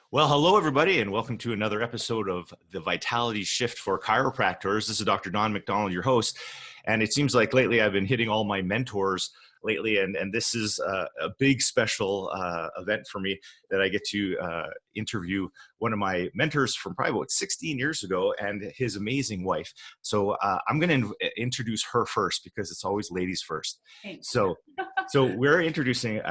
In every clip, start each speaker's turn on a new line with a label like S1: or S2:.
S1: Well, hello, everybody, and welcome to another episode of The Vitality Shift for Chiropractors. This is Dr. MacDonald, your host, and it seems like lately I've been hitting all my mentors lately, and this is a big special event for me that I get to interview one of my mentors from probably about 16 years ago and his amazing wife. So I'm going to introduce her first because it's always ladies first.
S2: Thanks.
S1: So we're introducing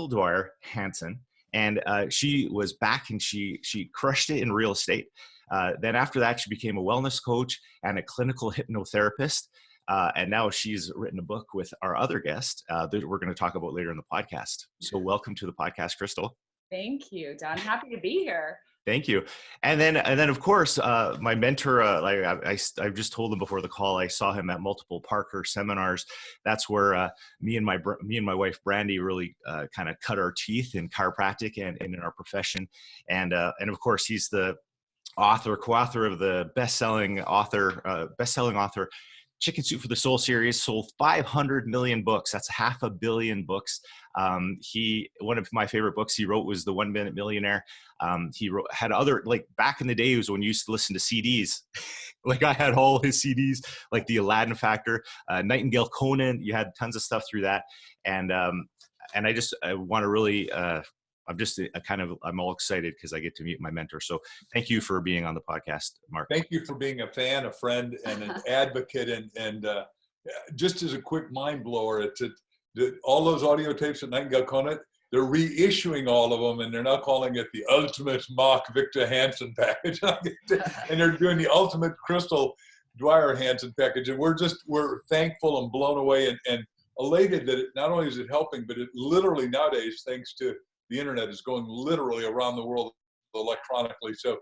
S1: Dwyer, Hansen. And she was back and she crushed it in real estate. Then after that, she became a wellness coach and a clinical hypnotherapist. And now she's written a book with our other guest that we're going to talk about later in the podcast. So welcome to the podcast, Crystal.
S2: Thank you, Don. Happy to be here.
S1: Thank you. And then of course, my mentor, I've just told him before the call, I saw him at multiple Parker seminars. That's where me and my wife, Brandy, really kind of cut our teeth in chiropractic and in our profession. And of course, he's the co-author of the best-selling author, Chicken Soup for the Soul series, sold 500 million books. That's 500 million books. One of my favorite books he wrote was The 1 Minute Millionaire. Had other, like back in the days when you used to listen to CDs, like I had all his CDs, like the Aladdin Factor, Nightingale Conan, you had tons of stuff through that. And I want to really, I'm all excited because I get to meet my mentor. So thank you for being on the podcast, Mark.
S3: Thank you for being a fan, a friend, and an advocate. And just as a quick mind blower, all those audio tapes at Nightingale Conan, they're reissuing all of them, and they're now calling it the Ultimate Mock Victor Hansen package. And they're doing the Ultimate Crystal Dwyer Hansen package. And we're thankful and blown away and elated that not only is it helping, but it literally nowadays, thanks to the internet, is going literally around the world electronically. So,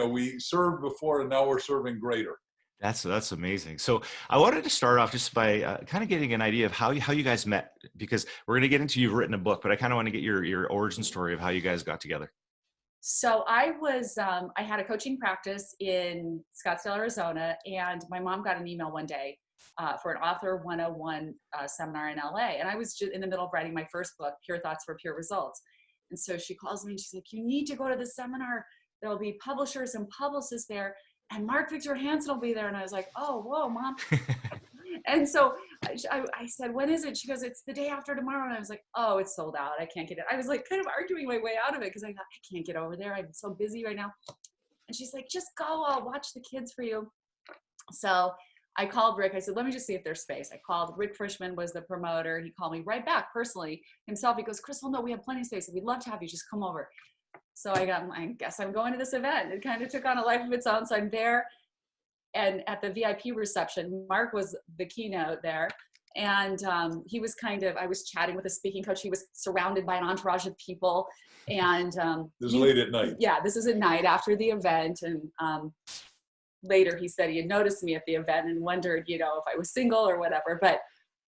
S3: we served before and now we're serving greater.
S1: That's amazing. So I wanted to start off just by kind of getting an idea of how you guys met, because we're going to get into, you've written a book, but I kind of want to get your origin story of how you guys got together.
S2: So I had a coaching practice in Scottsdale, Arizona, and my mom got an email one day for an Author 101 seminar in LA. And I was just in the middle of writing my first book, Pure Thoughts for Pure Results. And so she calls me and she's like, you need to go to the seminar. There'll be publishers and publicists there, and Mark Victor Hansen will be there. And I was like, oh, whoa, Mom. And so I said, when is it? She goes, it's the day after tomorrow. And I was like, oh, it's sold out. I can't get it. I was like kind of arguing my way out of it because I thought, I can't get over there. I'm so busy right now. And she's like, just go. I'll watch the kids for you. So I called Rick. I said, let me just see if there's space. I called. Rick Frischman was the promoter. He called me right back personally himself. He goes, Crystal, no, we have plenty of space. We'd love to have you. Just come over. So I guess I'm going to this event. It kind of took on a life of its own. So I'm there. And at the VIP reception, Mark was the keynote there. And he was I was chatting with a speaking coach. He was surrounded by an entourage of people. And
S3: this is late at night.
S2: Yeah, this is at night after the event. And later he said he had noticed me at the event and wondered, if I was single or whatever. But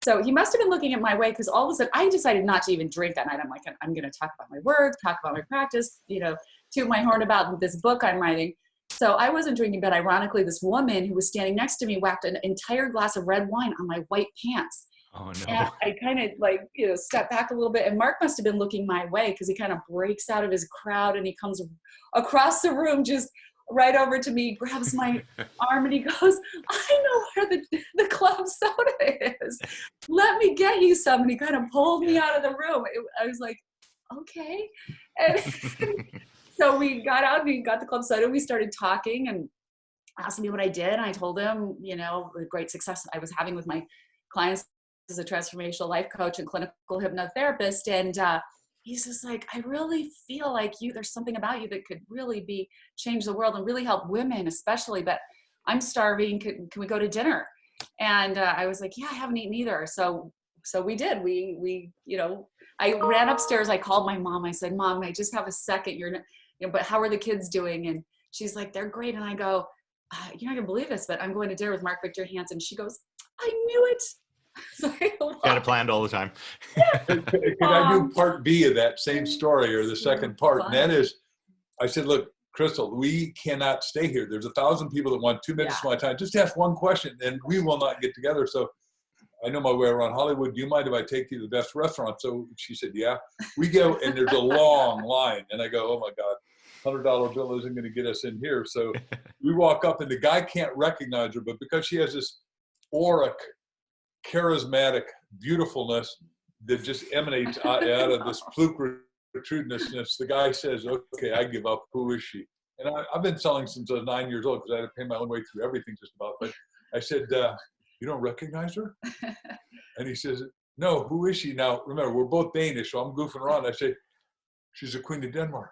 S2: so he must have been looking at my way, because all of a sudden I decided not to even drink that night. I'm like, I'm going to talk about my work, talk about my practice, toot my horn about this book I'm writing. So I wasn't drinking, but ironically, this woman who was standing next to me whacked an entire glass of red wine on my white pants.
S1: Oh, no.
S2: And I kind of stepped back a little bit, and Mark must have been looking my way, because he kind of breaks out of his crowd and he comes across the room, just right over to me, grabs my arm, and he goes, I know where the club soda is. Let me get you some. And he kind of pulled me out of the room. I was like, okay. And so we got out, we got the club soda, we started talking and asked me what I did. And I told him, the great success I was having with my clients as a transformational life coach and clinical hypnotherapist. And he's just like, I really feel like there's something about you that could really change the world and really help women especially, but I'm starving. Can we go to dinner? And I was like, yeah, I haven't eaten either. So we did. I ran upstairs. I called my mom. I said, Mom, I just have a second. But how are the kids doing? And she's like, they're great. And I go, you're not gonna believe this, but I'm going to dinner with Mark Victor Hansen. She goes, I knew it.
S1: Got it planned all the time.
S3: Can I do part B of that same story, or the second part? And that is, I said, look, Crystal, we cannot stay here. There's 1,000 people that want 2 minutes of my time. Just ask one question and we will not get together. So I know my way around Hollywood. Do you mind if I take you to the best restaurant? So she said, yeah. We go, and there's a long line. And I go, oh my God. $100 bill isn't going to get us in here. So we walk up, and the guy can't recognize her, but because she has this aura, charismatic beautifulness that just emanates out of this fluke protrudeness, the guy says, okay, I give up. Who is she? And I've been selling since I was 9 years old because I had to pay my own way through everything just about. But I said, you don't recognize her? And he says, no, who is she? Now, remember, we're both Danish, so I'm goofing around. I say, she's the Queen of Denmark.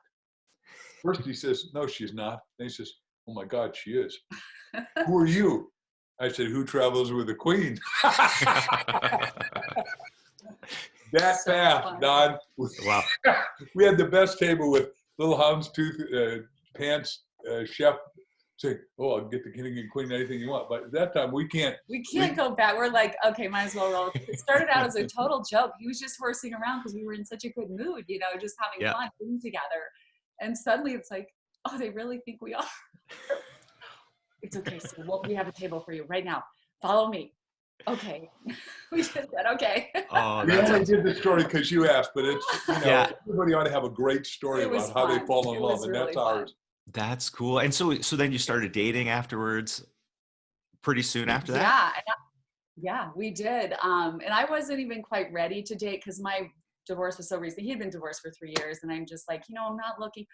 S3: First he says, no, she's not. Then he says, oh my God, she is. Who are you? I said, who travels with the Queen? That so fast, Don.
S1: Wow.
S3: We had the best table with little houndstooth pants, chef say, oh, I'll get the king and queen, anything you want. But at that time, we can't
S2: go back. We're like, okay, might as well roll. It started out as a total joke. He was just horsing around because we were in such a good mood, you know, just having fun being together. And suddenly it's like, oh, they really think we are. It's okay. So we have a table for you right now. Follow me. Okay. We just said, okay.
S3: Oh, we only did the story because you asked, but it's, you know, everybody ought to have a great story about how they fall in love, and that's ours.
S1: That's cool. And so then you started dating afterwards, pretty soon after that?
S2: Yeah, we did. And I wasn't even quite ready to date because my divorce was so recent. He had been divorced for 3 years, and I'm just like, you know, I'm not looking.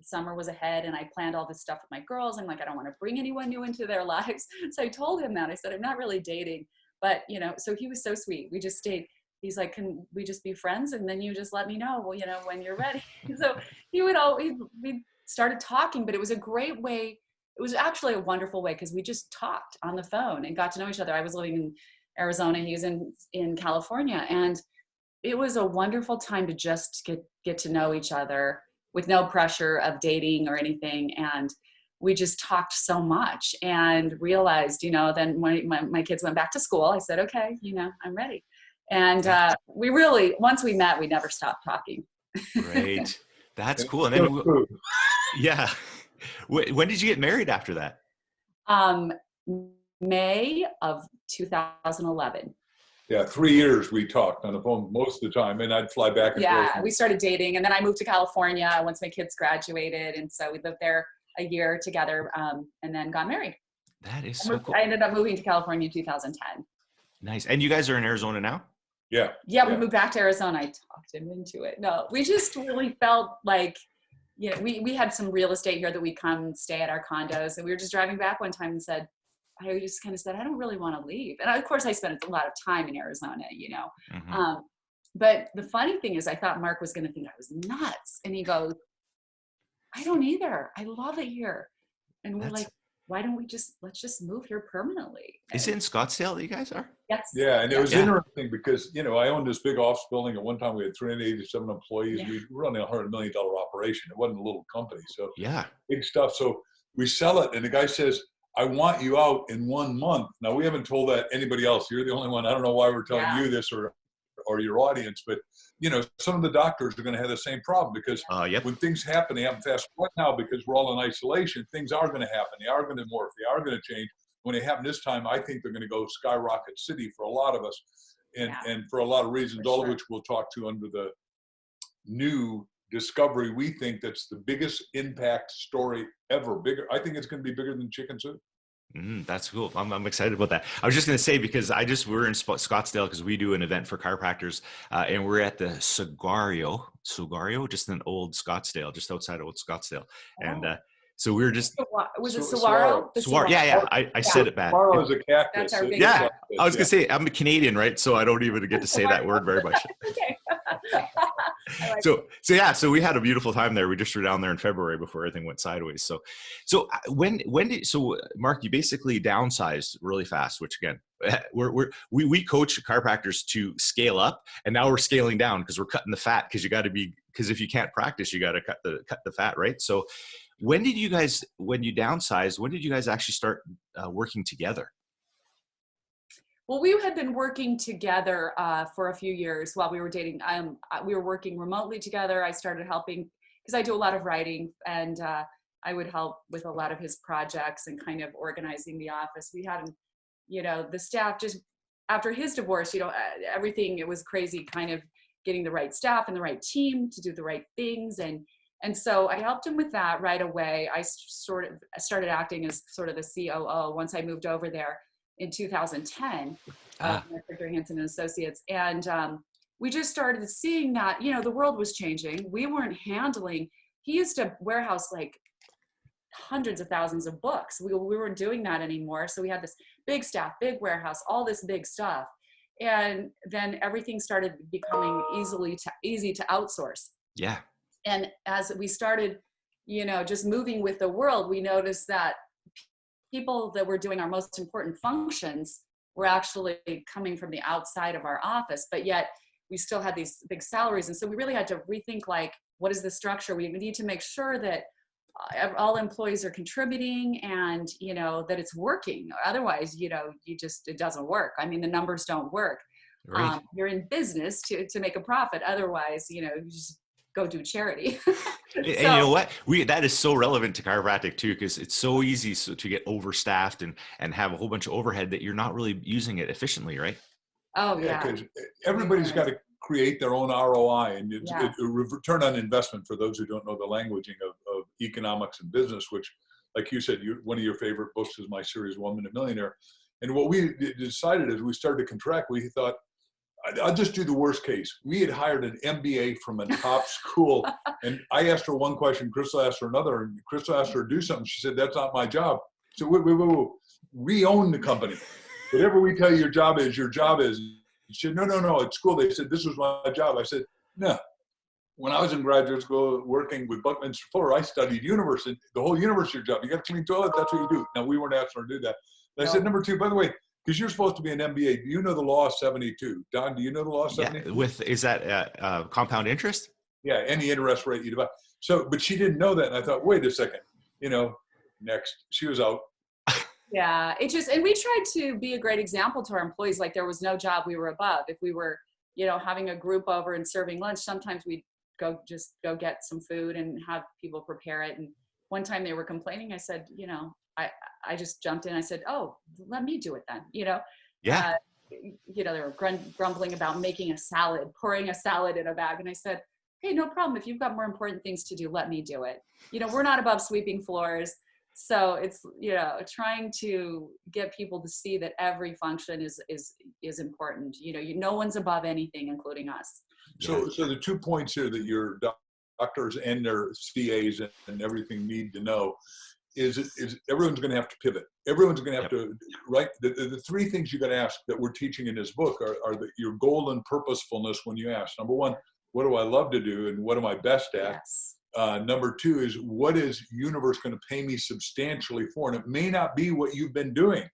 S2: Summer was ahead, and I planned all this stuff with my girls. I'm like, I don't want to bring anyone new into their lives. So I told him that. I said, I'm not really dating, but you know, so he was so sweet. We just stayed. He's like, can we just be friends? And then you just let me know, well, you know, when you're ready. So we started talking, but it was a great way. It was actually a wonderful way because we just talked on the phone and got to know each other. I was living in Arizona. He was in California. And it was a wonderful time to just get to know each other with no pressure of dating or anything. And we just talked so much and realized, you know, then when my kids went back to school, I said, okay, you know, I'm ready. And we really, once we met, we never stopped talking.
S1: Great. That's cool. And then, yeah. When did you get married after that?
S2: May of 2011.
S3: Yeah, 3 years we talked on the phone most of the time, and I'd fly back and forth.
S2: Yeah, we started dating, and then I moved to California once my kids graduated, and so we lived there a year together, and then got married.
S1: That is so cool.
S2: I ended up moving to California in 2010.
S1: Nice. And you guys are in Arizona now?
S3: Yeah,
S2: we moved back to Arizona. I talked him into it. No, we just really felt like, you know, we had some real estate here that we come stay at our condos, and we were just driving back one time and said, I just kind of said, I don't really want to leave. And of course I spent a lot of time in Arizona, you know. Mm-hmm. But the funny thing is I thought Mark was going to think I was nuts. And he goes, I don't either. I love it here. And we're like, why don't let's just move here permanently?
S1: Is it in Scottsdale that you guys are?
S2: Yes.
S3: Yeah. And it was interesting because, you know, I owned this big office building. At one time we had 387 employees. Yeah. We were running a $100 million operation. It wasn't a little company. So big stuff. So we sell it. And the guy says, I want you out in 1 month. Now, we haven't told that anybody else. You're the only one. I don't know why we're telling you this or your audience, but, you know, some of the doctors are going to have the same problem because when things happen, they happen fast. Right now, because we're all in isolation, things are going to happen. They are going to morph. They are going to change. When they happen this time, I think they're going to go skyrocket city for a lot of us and for a lot of reasons, all of which we'll talk to under the new discovery. We think that's the biggest impact story ever. I think it's going to be bigger than chicken soup.
S1: That's cool. I'm excited about that. I was just going to say, because we're in Scottsdale because we do an event for chiropractors, and we're at the Saguaro, just in old Scottsdale, just outside of old Scottsdale. And so we were just.
S2: Was it Saguaro?
S1: Saguaro. Yeah. I said it bad.
S3: Saguaro is a cactus.
S2: That's our big
S1: cactus. I was going to say, I'm a Canadian, right? So I don't even get to say that word very much.
S2: Okay.
S1: So we had a beautiful time there. We just were down there in February before everything went sideways. So Mark, you basically downsized really fast, which again, we coach chiropractors to scale up, and now we're scaling down because we're cutting the fat because if you can't practice, you got to cut the fat, right? So when you downsized, when did you guys actually start working together?
S2: Well, we had been working together for a few years while we were dating. We were working remotely together. I started helping because I do a lot of writing, and I would help with a lot of his projects and kind of organizing the office. We had, you know, the staff just after his divorce, you know, everything, it was crazy kind of getting the right staff and the right team to do the right things. And And so I helped him with that right away. I sort of started acting as sort of the COO once I moved over there in 2010, Hansen and Associates. And we just started seeing that, the world was changing. We weren't handling, he used to warehouse like hundreds of thousands of books. We weren't doing that anymore. So we had this big staff, big warehouse, all this big stuff. And then everything started becoming easy to outsource.
S1: Yeah.
S2: And as we started, just moving with the world, we noticed that people that were doing our most important functions were actually coming from the outside of our office, but yet we still had these big salaries. And so we really had to rethink, like, what is the structure? We need to make sure that all employees are contributing and, that it's working. Otherwise, it doesn't work. I mean, the numbers don't work.
S1: Right.
S2: You're in business to make a profit. Otherwise, you just go do charity.
S1: And you know what? That is so relevant to chiropractic too, because it's so easy to get overstaffed and have a whole bunch of overhead that you're not really using it efficiently, right?
S2: Oh yeah.
S3: Because everybody's got to create their own ROI and return on investment, for those who don't know the languaging of economics and business, which, like you said, one of your favorite books is my series, 1 Minute Millionaire. And what we decided as we started to contract, we thought, I'll just do the worst case. We had hired an MBA from a top school, and I asked her one question, Crystal asked her another, and Crystal asked her to do something. She said, that's not my job. So wait. We own the company. Whatever we tell you your job is, your job is. She said, no. At school, they said, this was my job. I said, no. When I was in graduate school working with Buckminster Fuller, I studied universe. The whole universe is your job. You got to clean toilet, that's what you do. Now, we weren't asked her to do that. And I said, number two, by the way, because you're supposed to be an MBA, do you know the law of 72? Don, do you know the law of 72?
S1: Yeah, is that compound interest?
S3: Yeah, any interest rate you divide. So, but she didn't know that. And I thought, wait a second, next. She was out.
S2: Yeah, and we tried to be a great example to our employees. Like, there was no job we were above. If we were, having a group over and serving lunch, sometimes we'd go get some food and have people prepare it. And one time they were complaining. I said, I just jumped in. I said, oh, let me do it then.
S1: Yeah.
S2: They were grumbling about making a salad, pouring a salad in a bag. And I said, hey, no problem. If you've got more important things to do, let me do it. We're not above sweeping floors. So it's, trying to get people to see that every function is important. No one's above anything, including us.
S3: So the 2 points here that your doctors and their CAs and everything need to know is everyone's going to have to pivot. Everyone's going to have to, right? The three things you got to ask that we're teaching in this book are your goal and purposefulness when you ask. Number one, what do I love to do and what am I best at? Yes. Number two is, what is universe going to pay me substantially for? And it may not be what you've been doing,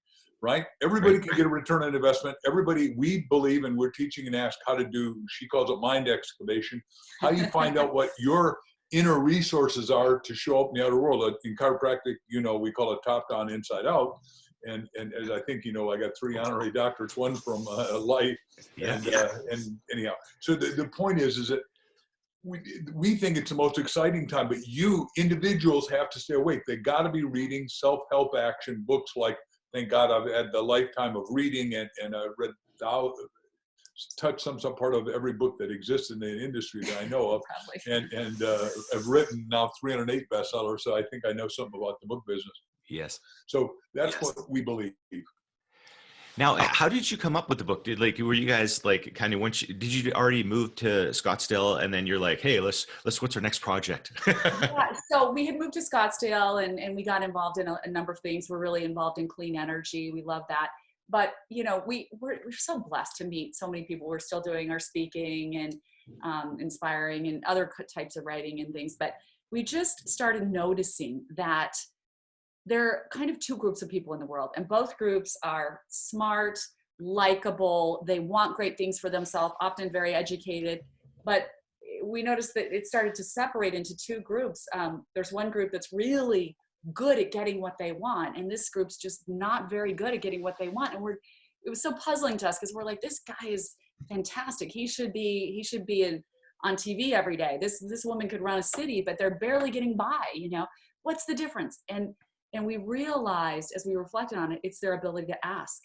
S3: right? Everybody can get a return on investment. Everybody, we believe, and we're teaching and ask how to do, she calls it mind excavation, how you find out what your inner resources are to show up in the outer world. In chiropractic, we call it top down, inside out. And as I think, I got 3 honorary doctorates, one from life. And anyhow, so the point is that we think it's the most exciting time, but you individuals have to stay awake. They got to be reading self-help action books like, thank God I've had the lifetime of reading and I read touched some part of every book that exists in the industry that I know of. and I've written now 308 bestsellers, so I think I know something about the book business.
S1: Yes.
S3: So that's what we believe.
S1: Now, how did you come up with the book? Were you guys did you already move to Scottsdale and then you're like, hey, let's what's our next project?
S2: Yeah, so we had moved to Scottsdale and we got involved in a number of things. We're really involved in clean energy. We love that. But, we're so blessed to meet so many people. We're still doing our speaking and inspiring and other types of writing and things. But we just started noticing that there are kind of two groups of people in the world, and both groups are smart, likable. They want great things for themselves, often very educated. But we noticed that it started to separate into two groups. There's one group that's really good at getting what they want, and this group's just not very good at getting what they want. And it was so puzzling to us because we're like, this guy is fantastic. He should be on TV every day. This woman could run a city, but they're barely getting by. What's the difference? And we realized as we reflected on it, it's their ability to ask,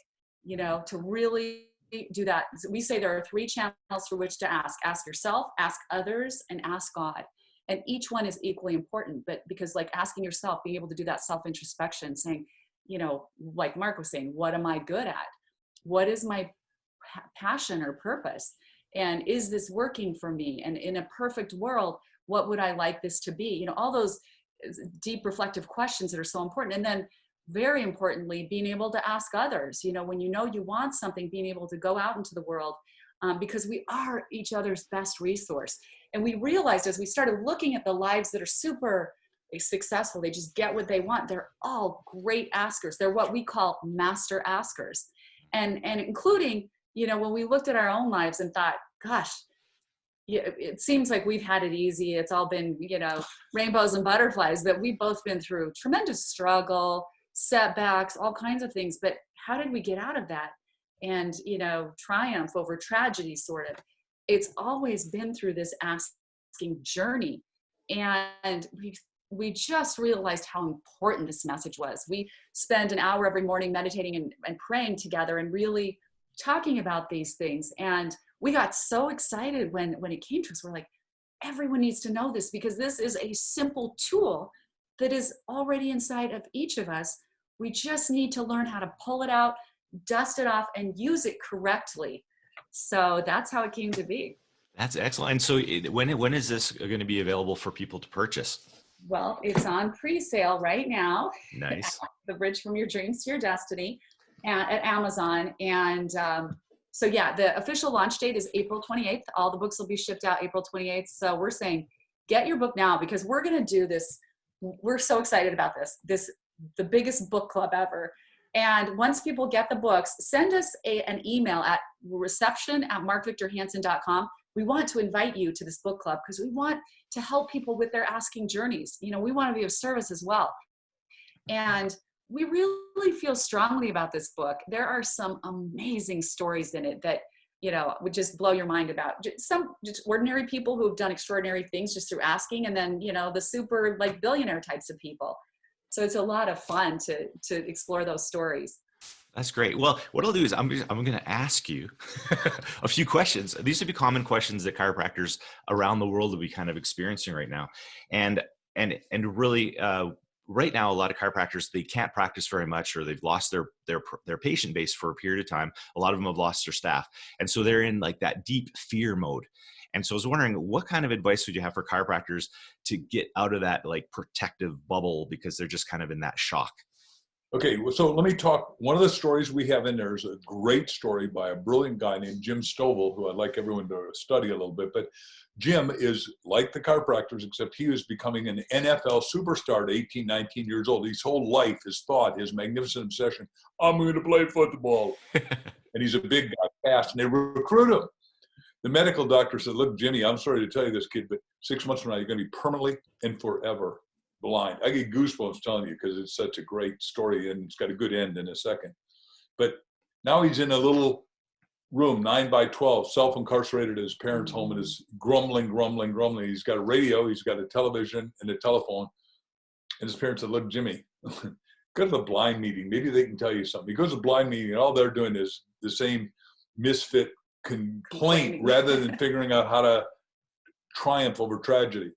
S2: to really do that. We say there are 3 channels through which to ask. Ask yourself, ask others, and ask God. And each one is equally important, but because like asking yourself, being able to do that self-introspection, saying, you know, like Mark was saying, what am I good at? What is my passion or purpose? And is this working for me? And in a perfect world, what would I like this to be? You know, all those deep reflective questions that are so important. And then very importantly, being able to ask others, you know, when you know you want something, being able to go out into the world, because we are each other's best resource. And we realized as we started looking at the lives that are super successful, they just get what they want. They're all great askers. They're what we call master askers. And including, you know, when we looked at our own lives and thought, gosh, yeah, it seems like we've had it easy. It's all been, you know, rainbows and butterflies, but we've both been through tremendous struggle, setbacks, all kinds of things. But how did we get out of that? And, you know, triumph over tragedy, sort of. It's always been through this asking journey. And we just realized how important this message was. We spend an hour every morning meditating and praying together and really talking about these things. And we got so excited when it came to us. We're like, everyone needs to know this, because this is a simple tool that is already inside of each of us. We just need to learn how to pull it out, dust it off, and use it correctly. So that's how it came to be.
S1: That's excellent. And so when is this going to be available for people to purchase?
S2: Well, it's on pre-sale right now.
S1: Nice.
S2: The Bridge from Your Dreams to Your Destiny at Amazon. And so yeah, the official launch date is April 28th. All the books will be shipped out April 28th. So we're saying, get your book now, because we're going to do this. We're so excited about this, the biggest book club ever. And once people get the books, send us an email at reception@markvictorhansen.com. We want to invite you to this book club because we want to help people with their asking journeys. You know, we want to be of service as well. And we really feel strongly about this book. There are some amazing stories in it that, you know, would just blow your mind about. Some just ordinary people who have done extraordinary things just through asking, and then, you know, the super like billionaire types of people. So it's a lot of fun to explore those stories.
S1: That's great. Well, what I'll do is I'm going to ask you a few questions. These would be common questions that chiropractors around the world will be kind of experiencing right now. And really, right now, a lot of chiropractors, they can't practice very much, or they've lost their patient base for a period of time. A lot of them have lost their staff. And so they're in like that deep fear mode. And so I was wondering, what kind of advice would you have for chiropractors to get out of that like protective bubble, because they're just kind of in that shock?
S3: Okay, so let me talk. One of the stories we have in there is a great story by a brilliant guy named Jim Stovall, who I'd like everyone to study a little bit. But Jim is like the chiropractors, except he was becoming an NFL superstar at 18, 19 years old. His whole life, his thought, his magnificent obsession, I'm going to play football. And he's a big guy, fast, and they recruit him. The medical doctor said, look, Jimmy, I'm sorry to tell you this, kid, but 6 months from now, you're going to be permanently and forever blind. I get goosebumps telling you because it's such a great story, and it's got a good end in a second. But now he's in a little room, 9 by 12, self-incarcerated at his parents' home, and is grumbling. He's got a radio, he's got a television and a telephone. And his parents said, look, Jimmy, go to the blind meeting. Maybe they can tell you something. He goes to the blind meeting, and all they're doing is the same misfit complaint rather than figuring out how to triumph over tragedy.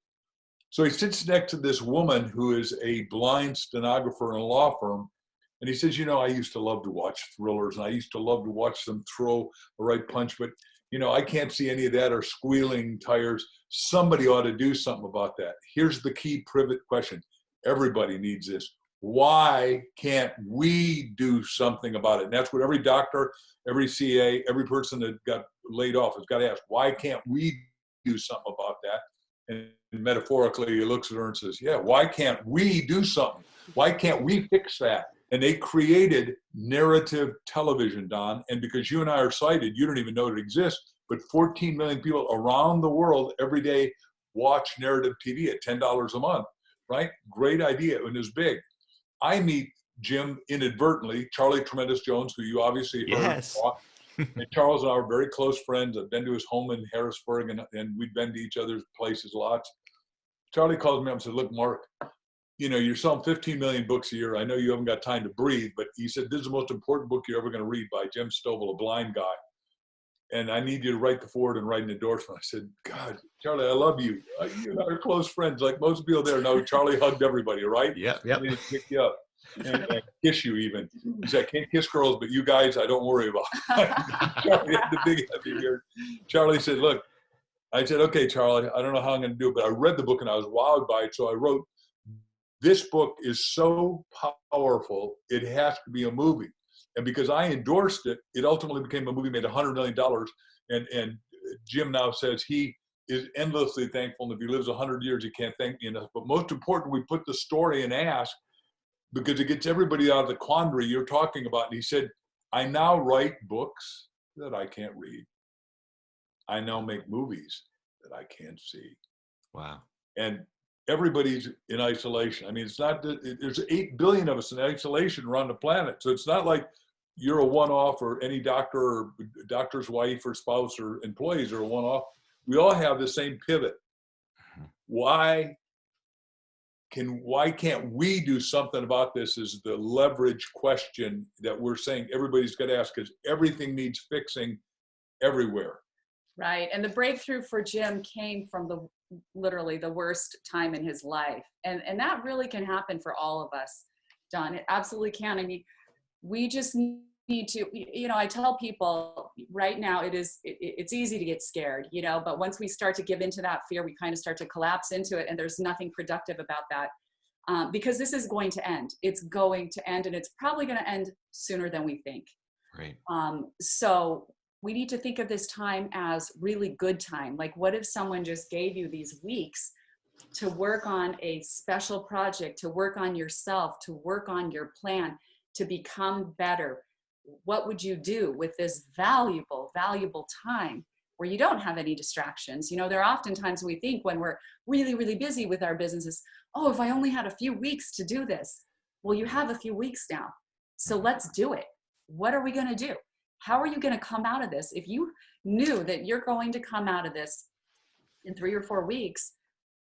S3: So he sits next to this woman who is a blind stenographer in a law firm. And he says, you know, I used to love to watch thrillers, and I used to love to watch them throw a right punch, but, you know, I can't see any of that, or squealing tires. Somebody ought to do something about that. Here's the key pivot question. Everybody needs this. Why can't we do something about it? And that's what every doctor, every CA, every person that got laid off has got to ask. Why can't we do something about that? And metaphorically, he looks at her and says, yeah, why can't we do something? Why can't we fix that? And they created narrative television, Don. And because you and I are sighted, you don't even know it exists. But 14 million people around the world every day watch narrative TV at $10 a month, right? Great idea, and it's big. I meet Jim inadvertently, Charlie Tremendous Jones, who you obviously heard.
S1: Yes.
S3: And Charles and I are very close friends. I've been to his home in Harrisburg, and we've been to each other's places lots. Charlie calls me up and said, look, Mark, you know, you're selling 15 million books a year. I know you haven't got time to breathe, but he said, this is the most important book you're ever going to read by Jim Stovall, a blind guy. and I need you to write the forward and write an endorsement. I said, God, Charlie, I love you. You and I are close friends. Like most people there know, Charlie hugged everybody, right?
S1: Yep.
S3: And he picked you up and kiss you even. He said, I can't kiss girls, but you guys, I don't worry about. Charlie had the big heavy beard. Charlie said, look, I said, okay, Charlie, I don't know how I'm going to do it, but I read the book and I was wowed by it. So I wrote, this book is so powerful, it has to be a movie. And because I endorsed it, it ultimately became a movie, made $100 million. And Jim now says he is endlessly thankful. And if he lives 100 years, he can't thank me enough. But most important, we put the story in Ask because it gets everybody out of the quandary you're talking about. And he said, I now write books that I can't read. I now make movies that I can't see.
S1: Wow.
S3: And everybody's in isolation. I mean, it's not that there's 8 billion of us in isolation around the planet. So it's not like you're a one-off, or any doctor or doctor's wife or spouse or employees are a one-off. We all have the same pivot. Why can't we do something about this is the leverage question that we're saying everybody's got to ask, because everything needs fixing everywhere.
S2: Right. And the breakthrough for Jim came from literally the worst time in his life. And that really can happen for all of us, Don. It absolutely can. I mean, we just need to, I tell people right now, it's easy to get scared, but once we start to give into that fear, we kind of start to collapse into it. And there's nothing productive about that, because this is going to end. It's going to end, and it's probably going to end sooner than we think.
S1: Right.
S2: So we need to think of this time as really good time. Like, what if someone just gave you these weeks to work on a special project, to work on yourself, to work on your plan, to become better? What would you do with this valuable, valuable time where you don't have any distractions? There are often times we think when we're really, really busy with our businesses, oh, if I only had a few weeks to do this. Well, you have a few weeks now. So let's do it. What are we going to do? How are you going to come out of this? If you knew that you're going to come out of this in 3 or 4 weeks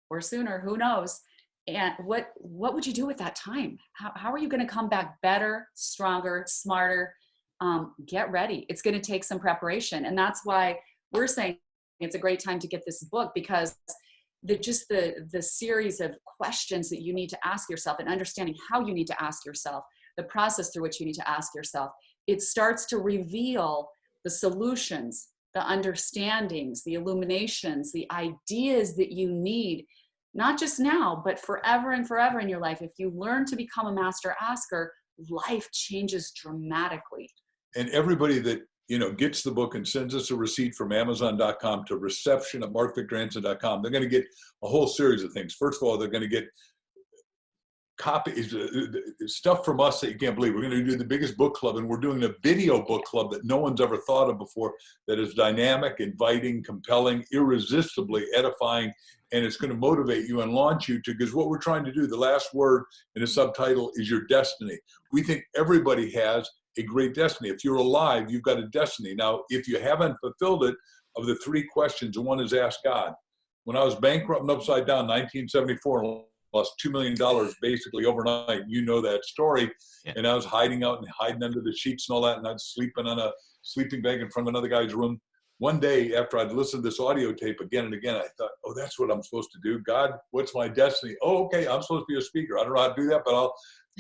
S2: or sooner, who knows? And what would you do with that time? How are you going to come back better, stronger, smarter? Get ready. It's going to take some preparation. And that's why we're saying it's a great time to get this book, because the series of questions that you need to ask yourself, and understanding how you need to ask yourself, the process through which you need to ask yourself, it starts to reveal the solutions, the understandings, the illuminations, the ideas that you need, not just now, but forever and forever in your life. If you learn to become a master asker, life changes dramatically.
S3: And everybody that, gets the book and sends us a receipt from Amazon.com to reception@markvictorhansen.com, they're going to get a whole series of things. First of all, they're going to get copies, stuff from us that you can't believe. We're going to do the biggest book club, and we're doing a video book club that no one's ever thought of before, that is dynamic, inviting, compelling, irresistibly edifying, and it's going to motivate you and launch you to, because what we're trying to do, the last word in the subtitle is your destiny. We think everybody has a great destiny. If you're alive, you've got a destiny. Now, if you haven't fulfilled it, of the 3 questions, and one is ask God. When I was bankrupt and upside down, 1974, and lost $2 million basically overnight. You know that story. Yeah. And I was hiding out and hiding under the sheets and all that. And I'd sleeping on a sleeping bag in front of another guy's room. One day after I'd listened to this audio tape again and again, I thought, oh, that's what I'm supposed to do. God, what's my destiny? Oh, okay, I'm supposed to be a speaker. I don't know how to do that, but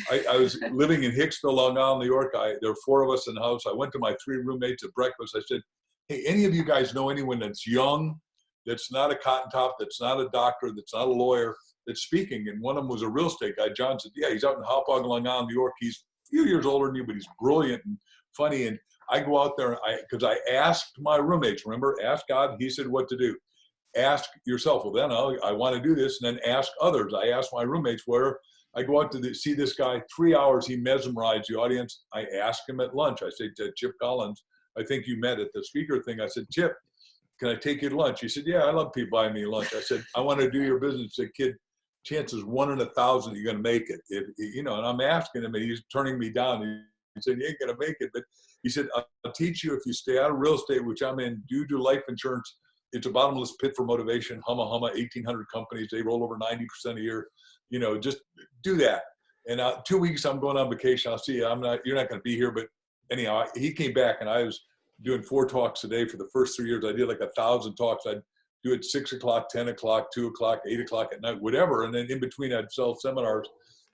S3: I was living in Hicksville, Long Island, New York. There were 4 of us in the house. I went to my 3 roommates at breakfast. I said, hey, any of you guys know anyone that's young, that's not a cotton top, that's not a doctor, that's not a lawyer, that's speaking? And one of them was a real estate guy. John said, yeah, he's out in Hauppauge, Long Island, New York. He's a few years older than you, but he's brilliant and funny. And I go out there, because I asked my roommates, remember, ask God. He said what to do. Ask yourself. Well, then I want to do this. And then ask others. I asked my roommates where. I go out to see this guy, 3 hours. He mesmerized the audience. I asked him at lunch. I said to Chip Collins, I think you met at the speaker thing. I said, Chip, can I take you to lunch? He said, yeah, I love people buying me lunch. I said, I want to do your business. He said, kid, chances 1 in 1,000 you're going to make it. And I'm asking him, and he's turning me down. He said, you ain't going to make it. But he said, I'll teach you if you stay out of real estate, which I'm in, do life insurance. It's a bottomless pit for motivation. Humma, 1,800 companies. They roll over 90% a year. Just do that. And 2 weeks, I'm going on vacation. I'll see you. You're not going to be here. But anyhow, he came back, and I was doing 4 talks a day for the first 3 years. I did like 1,000 talks. I'd do it 6 o'clock, 10 o'clock, 2 o'clock, 8 o'clock at night, whatever. And then in between I'd sell seminars,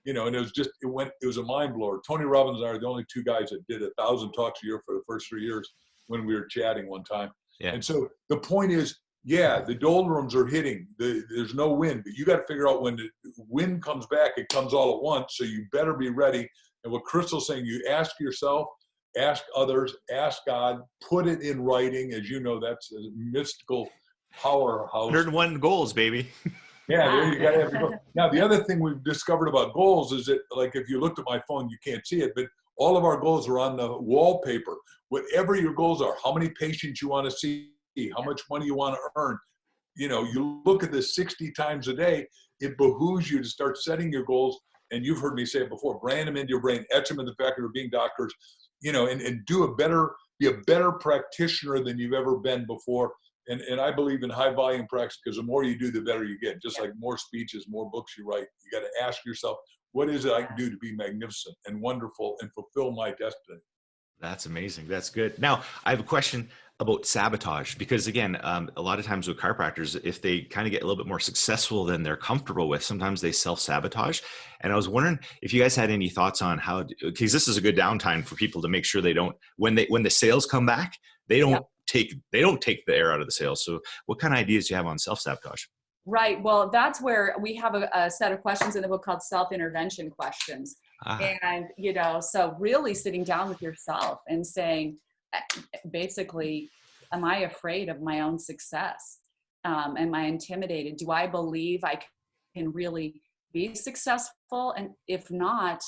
S3: you know, and it was a mind blower. Tony Robbins and I are the only 2 guys that did 1,000 talks a year for the first 3 years when we were chatting one time.
S1: Yeah.
S3: And so the point is, yeah, the doldrums are hitting. There's no wind, but you got to figure out when the wind comes back, it comes all at once. So you better be ready. And what Crystal's saying, you ask yourself, ask others, ask God, put it in writing. As you know, that's a mystical powerhouse.
S1: 101 goals, baby.
S3: Yeah, there you got to have your goals. Now, the other thing we've discovered about goals is that, like, if you looked at my phone, you can't see it, but all of our goals are on the wallpaper. Whatever your goals are, how many patients you want to see, how much money you want to earn, you know, you look at this 60 times a day. It behooves you to start setting your goals. And you've heard me say it before, brand them into your brain, etch them in the fact of being doctors, you know, and be a better practitioner than you've ever been before. And I believe in high volume practice, because the more you do, the better you get. Just like more speeches, more books you write, you got to ask yourself, what is it I can do to be magnificent and wonderful and fulfill my destiny?
S1: That's amazing. That's good. Now, I have a question about sabotage, because again, a lot of times with chiropractors, if they kind of get a little bit more successful than they're comfortable with, sometimes they self-sabotage. And I was wondering if you guys had any thoughts on how, because this is a good downtime for people to make sure they don't, when the sales come back, they don't take the air out of the sales. So what kind of ideas do you have on self-sabotage?
S2: Right. Well, that's where we have a set of questions in the book called self-intervention questions. And, you know, so really sitting down with yourself and saying, basically, am I afraid of my own success? Am I intimidated? Do I believe I can really be successful? And if not,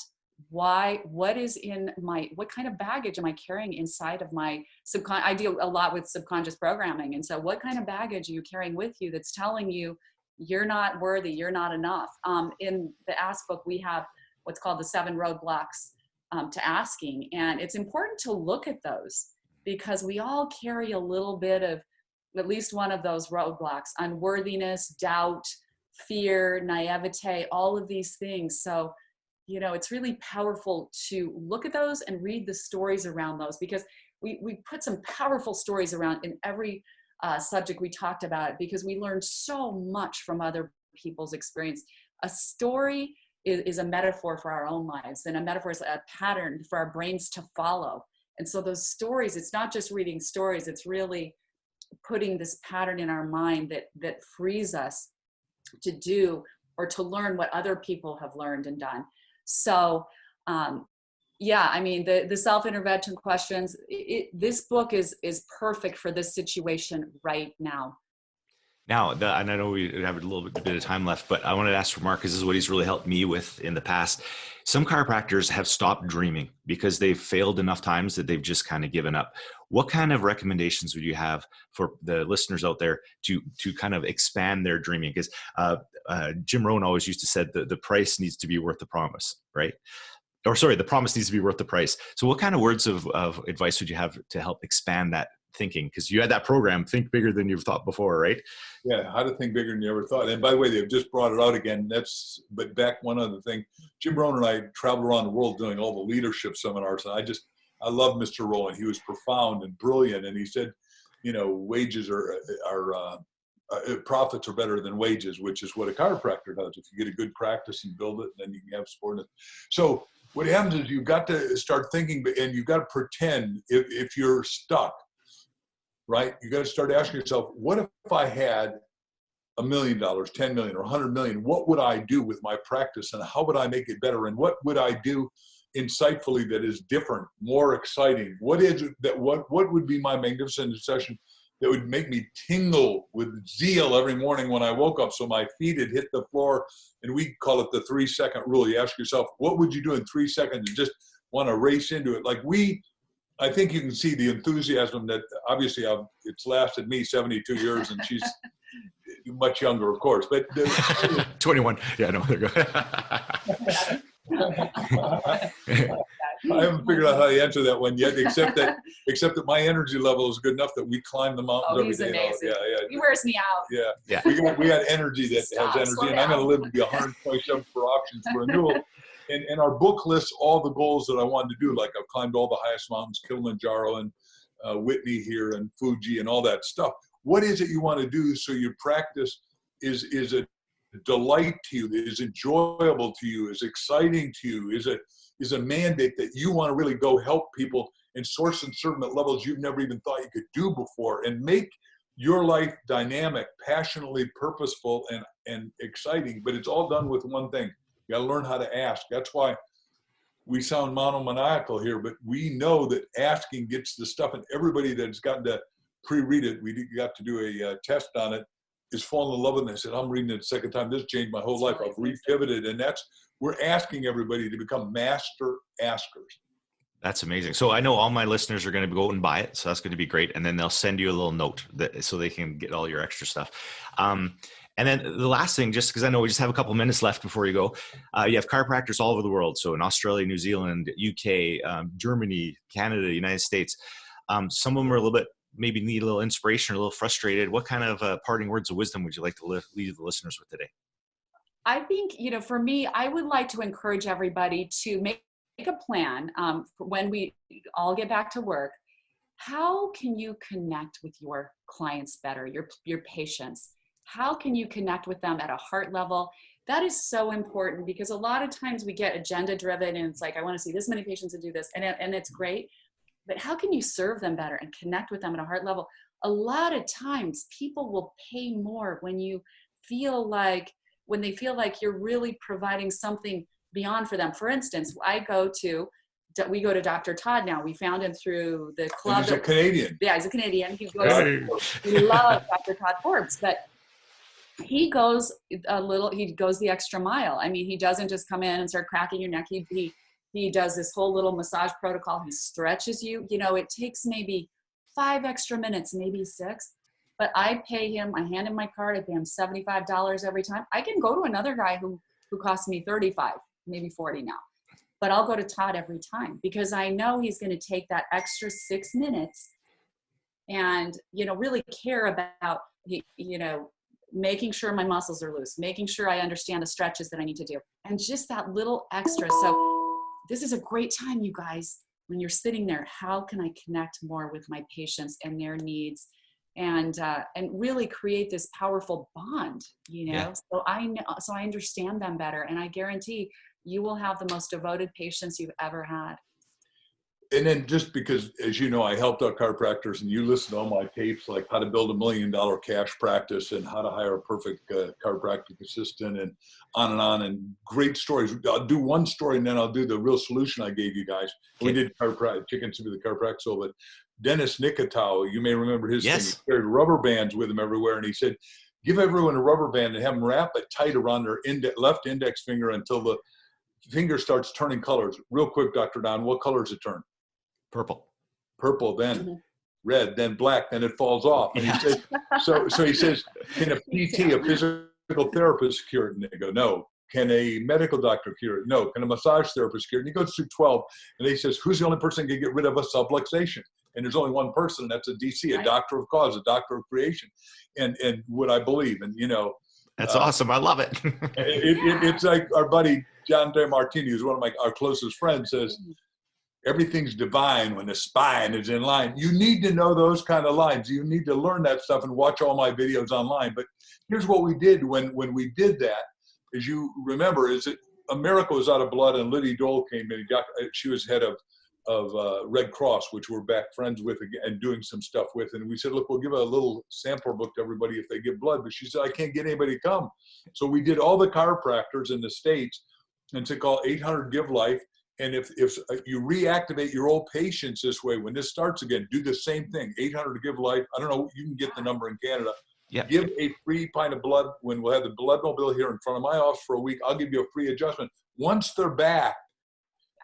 S2: why? What kind of baggage am I carrying inside of my subconscious? I deal a lot with subconscious programming. And so what kind of baggage are you carrying with you that's telling you you're not worthy, you're not enough? In the Ask book, we have what's called the 7 roadblocks to asking. And it's important to look at those, because we all carry a little bit of at least one of those roadblocks: unworthiness, doubt, fear, naivete, all of these things. So, you know, it's really powerful to look at those and read the stories around those, because we put some powerful stories around in every subject we talked about, because we learned so much from other people's experience. A story is a metaphor for our own lives, and a metaphor is a pattern for our brains to follow. And so those stories, it's not just reading stories, it's really putting this pattern in our mind that frees us to do or to learn what other people have learned and done. So, yeah, I mean, the self-intervention questions, this book is perfect for this situation right now.
S1: Now, and I know we have a little bit of time left, but I wanted to ask for Mark, because this is what he's really helped me with in the past. Some chiropractors have stopped dreaming because they've failed enough times that they've just kind of given up. What kind of recommendations would you have for the listeners out there to kind of expand their dreaming? Because Jim Rohn always used to say that the price needs to be worth the promise, right? Or sorry, the promise needs to be worth the price. So what kind of words of advice would you have to help expand that thinking? Because you had that program, Think Bigger Than You've Thought Before, right?
S3: Yeah, how to think bigger than you ever thought. And by the way, they've just brought it out again. But back one other thing, Jim Rohn and I traveled around the world doing all the leadership seminars. And I love Mr. Rohn. He was profound and brilliant. And he said, you know, wages profits are better than wages, which is what a chiropractor does. If you get a good practice and build it, then you can have support. So what happens is you've got to start thinking, and you've got to pretend if you're stuck, right? You got to start asking yourself, what if I had $1 million, 10 million, or 100 million? What would I do with my practice, and how would I make it better? And what would I do insightfully that is different, more exciting? What would be my magnificent session that would make me tingle with zeal every morning when I woke up, so my feet had hit the floor? And we call it the 3-second rule. You ask yourself, what would you do in 3 seconds, and just want to race into it? Like I think you can see the enthusiasm that obviously it's lasted me 72 years, and she's much younger, of course, but
S1: 21. Yeah, no, there you go.
S3: I haven't figured out how to answer that one yet, except that my energy level is good enough that we climb the mountains every day.
S2: Amazing.
S3: Yeah.
S2: He wears me out.
S3: Yeah. We got energy that has energy, and I'm going to live to be 127 for options for renewal. And our book lists all the goals that I wanted to do. Like I've climbed all the highest mountains, Kilimanjaro and Whitney here and Fuji and all that stuff. What is it you want to do so your practice is a delight to you, is enjoyable to you, is exciting to you, is a mandate that you want to really go help people and source and serve them at levels you've never even thought you could do before, and make your life dynamic, passionately purposeful, and exciting. But it's all done with one thing. You got to learn how to ask. That's why we sound monomaniacal here, but we know that asking gets the stuff, and everybody that's gotten to pre-read it, we got to do a test on it, is falling in love with it. And I said, I'm reading it a second time. This changed my whole life. I've repivoted. And we're asking everybody to become master askers.
S1: That's amazing. So I know all my listeners are going to go and buy it. So that's going to be great. And then they'll send you a little note so they can get all your extra stuff. And then the last thing, just because I know we just have a couple minutes left before you go, you have chiropractors all over the world. So in Australia, New Zealand, UK, Germany, Canada, United States. Some of them are a little bit, maybe need a little inspiration, or a little frustrated. What kind of parting words of wisdom would you like to leave the listeners with today?
S2: I think, for me, I would like to encourage everybody to make a plan for when we all get back to work. How can you connect with your clients better, your patients? How can you connect with them at a heart level? That is so important, because a lot of times we get agenda driven and it's like, I want to see this many patients and do this, and it's great. But how can you serve them better and connect with them at a heart level? A lot of times people will pay more when they feel like you're really providing something beyond for them. For instance, we go to Dr. Todd now. We found him through the club.
S3: And he's a Canadian.
S2: Yeah, he's a Canadian. We love Dr. Todd Forbes, but he goes the extra mile. I mean, he doesn't just come in and start cracking your neck. He does this whole little massage protocol. He stretches you. It takes maybe 5 extra minutes, maybe 6. But I pay him, I hand him my card, I pay him $75 every time. I can go to another guy who costs me $35, maybe $40 now. But I'll go to Todd every time, because I know he's going to take that extra 6 minutes and, really care about, making sure my muscles are loose, making sure I understand the stretches that I need to do. And just that little extra. So this is a great time, you guys, when you're sitting there. How can I connect more with my patients and their needs, and really create this powerful bond?
S1: Yeah.
S2: So I understand them better, and I guarantee you will have the most devoted patients you've ever had.
S3: And then, just because, as you know, I helped out chiropractors, and you listen to all my tapes, like how to build $1 million cash practice and how to hire a perfect chiropractic assistant, and on, and great stories. I'll do one story and then I'll do the real solution I gave you guys. Okay. We did chicken soup with the chiropractic soul, but Dennis Nikotau, you may remember his thing. He carried rubber bands with him everywhere, and he said, give everyone a rubber band and have them wrap it tight around their left index finger until the finger starts turning colors. Real quick, Dr. Don, what color does it turn? Purple, then red, then black, then it falls off. And he says, so he says, can a PT, a physical therapist, cure it? And they go, no. Can a medical doctor cure it? No. Can a massage therapist cure it? And he goes through 12, and he says, who's the only person that can get rid of a subluxation? And there's only one person, and that's a DC, a doctor of cause, a doctor of creation. And what I believe, and
S1: that's awesome. I love it.
S3: It's like our buddy John De Martini, who's one of our closest friends, says, everything's divine when the spine is in line. You need to know those kind of lines. You need to learn that stuff and watch all my videos online. But here's what we did when we did that. As you remember, is that America was out of blood, and Liddy Dole came in. She was head of Red Cross, which we're back friends with again, and doing some stuff with. And we said, look, we'll give a little sample book to everybody if they give blood. But she said, I can't get anybody to come. So we did all the chiropractors in the States and took all 800 Give Life. And if you reactivate your old patients this way, when this starts again, do the same thing. 800 Give Life. I don't know. You can get the number in Canada. Yep. Give a free pint of blood when we'll have the blood mobile here in front of my office for a week. I'll give you a free adjustment. Once they're back,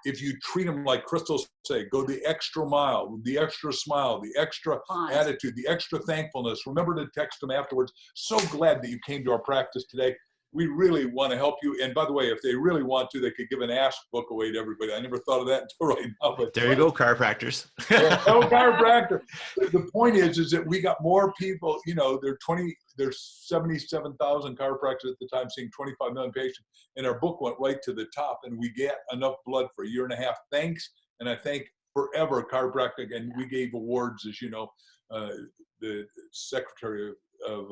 S3: if you treat them like crystals say, go the extra mile, the extra smile, the extra attitude, the extra thankfulness. Remember to text them afterwards. So glad that you came to our practice today. We really want to help you. And by the way, if they really want to, they could give an ask book away to everybody. I never thought of that until right now. But
S1: there you go, chiropractors.
S3: No chiropractor. The point is that we got more people, there's 77,000 chiropractors at the time seeing 25 million patients. And our book went right to the top, and we get enough blood for a year and a half. Thanks. And I thank forever chiropractic, and we gave awards, as you know. The secretary of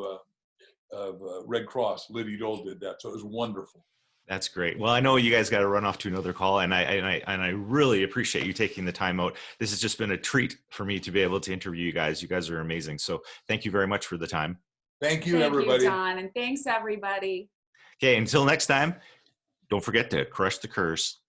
S3: Red Cross, Liddy Dole, did that, so it was wonderful.
S1: That's great. Well, I know you guys got to run off to another call, and I really appreciate you taking the time out. This has just been a treat for me to be able to interview you guys. You guys are amazing. So thank you very much for the time.
S3: Thank you, everybody.
S2: Thank you, Don, and thanks everybody.
S1: Okay, until next time, don't forget to crush the curse.